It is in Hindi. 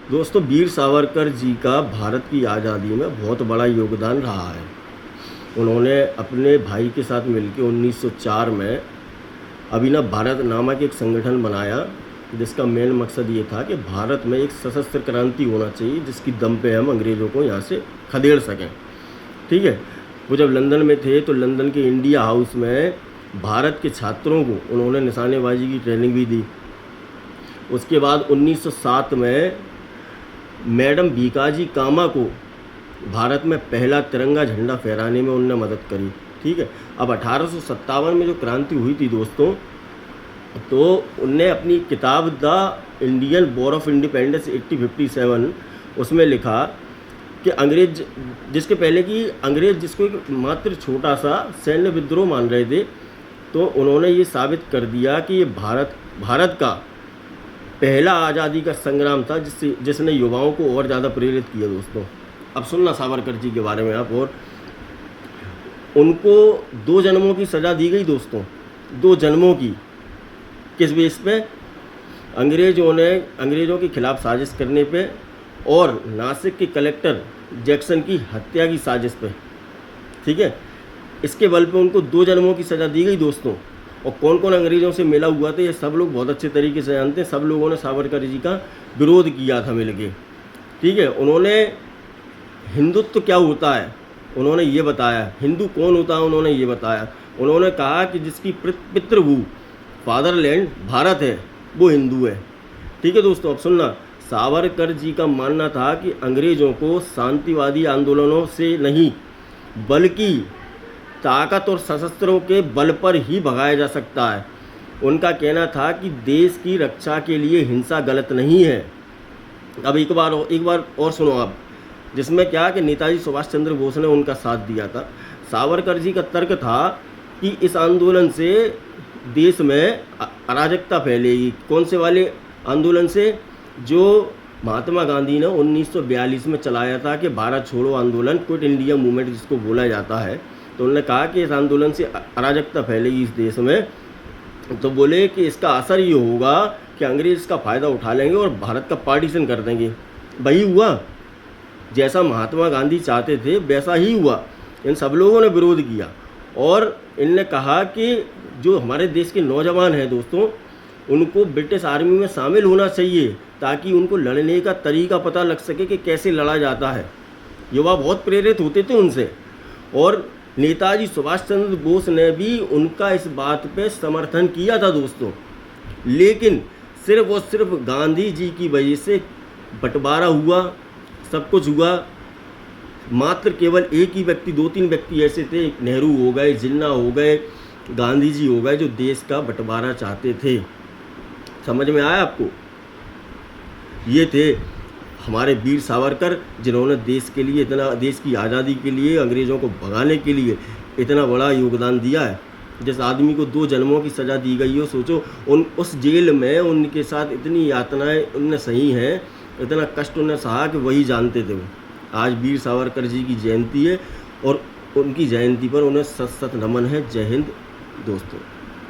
दोस्तों, वीर सावरकर जी का भारत की आज़ादी में बहुत बड़ा योगदान रहा है। उन्होंने अपने भाई के साथ मिलकर 1904 में अभिनव भारत नामक एक संगठन बनाया, जिसका मेन मकसद ये था कि भारत में एक सशस्त्र क्रांति होना चाहिए, जिसकी दम पे हम अंग्रेज़ों को यहाँ से खदेड़ सकें। ठीक है। वो जब लंदन में थे तो लंदन के इंडिया हाउस में भारत के छात्रों को उन्होंने निशानेबाजी की ट्रेनिंग भी दी। उसके बाद 1907 में मैडम भीकाजी कामा को भारत में पहला तिरंगा झंडा फहराने में उनने मदद करी। ठीक है। अब 1857 में जो क्रांति हुई थी दोस्तों, तो उनने अपनी किताब the Indian war of independence 1857 उसमें लिखा कि अंग्रेज, जिसके पहले कि अंग्रेज जिसको एक मात्र छोटा सा सैन्य विद्रोह मान रहे थे, तो उन्होंने ये साबित कर दिया कि ये भारत का पहला आज़ादी का संग्राम था, जिसने युवाओं को और ज़्यादा प्रेरित किया। दोस्तों, अब सुनना सावरकर जी के बारे में आप। और उनको 2 जन्मों की सज़ा दी गई दोस्तों, 2 जन्मों की। किस बेस पे? अंग्रेज़ों के खिलाफ साजिश करने पे और नासिक के कलेक्टर जैक्सन की हत्या की साजिश पे। ठीक है। इसके बल पे उनको 2 जन्मों की सज़ा दी गई दोस्तों। और कौन कौन अंग्रेज़ों से मिला हुआ था, ये सब लोग बहुत अच्छे तरीके से जानते हैं। सब लोगों ने सावरकर जी का विरोध किया था मिल के। ठीक है। उन्होंने हिंदुत्व क्या होता है उन्होंने ये बताया, हिंदू कौन होता है उन्होंने ये बताया। उन्होंने कहा कि जिसकी पितृभू फादरलैंड भारत है, वो हिंदू है। ठीक है दोस्तों, अब सुनना। सावरकर जी का मानना था कि अंग्रेज़ों को शांतिवादी आंदोलनों से नहीं, बल्कि ताकत और सशस्त्रों के बल पर ही भगाया जा सकता है। उनका कहना था कि देश की रक्षा के लिए हिंसा गलत नहीं है। अब एक बार और सुनो आप, जिसमें क्या कि नेताजी सुभाष चंद्र बोस ने उनका साथ दिया था। सावरकर जी का तर्क था कि इस आंदोलन से देश में अराजकता फैलेगी। कौन से वाले आंदोलन से? जो महात्मा गांधी ने 1942 में चलाया था कि भारत छोड़ो आंदोलन, क्विट इंडिया मूवमेंट जिसको बोला जाता है। तो उन्होंने कहा कि इस आंदोलन से अराजकता फैलेगी इस देश में। तो बोले कि इसका असर ये होगा कि अंग्रेज इसका फ़ायदा उठा लेंगे और भारत का पार्टीशन कर देंगे। वही हुआ, जैसा महात्मा गांधी चाहते थे वैसा ही हुआ। इन सब लोगों ने विरोध किया और इनने कहा कि जो हमारे देश के नौजवान हैं दोस्तों, उनको ब्रिटिश आर्मी में शामिल होना चाहिए, ताकि उनको लड़ने का तरीका पता लग सके कि कैसे लड़ा जाता है। युवा बहुत प्रेरित होते थे उनसे। और नेताजी सुभाष चंद्र बोस ने भी उनका इस बात पे समर्थन किया था दोस्तों। लेकिन सिर्फ और सिर्फ गांधी जी की वजह से बंटवारा हुआ, सब कुछ हुआ। मात्र केवल एक ही व्यक्ति, 2-3 व्यक्ति ऐसे थे, नेहरू हो गए, जिन्ना हो गए, गांधी जी हो गए, जो देश का बंटवारा चाहते थे। समझ में आया आपको? ये थे हमारे वीर सावरकर, जिन्होंने देश के लिए इतना, देश की आज़ादी के लिए, अंग्रेज़ों को भगाने के लिए इतना बड़ा योगदान दिया है। जिस आदमी को 2 जन्मों की सज़ा दी गई हो, सोचो उस जेल में उनके साथ इतनी यातनाएं उनने सही हैं, इतना कष्ट उन्हें सहा कि वही जानते थे वो। आज वीर सावरकर जी की जयंती है और उनकी जयंती पर उन्हें सत सत नमन है। जय हिंद दोस्तों।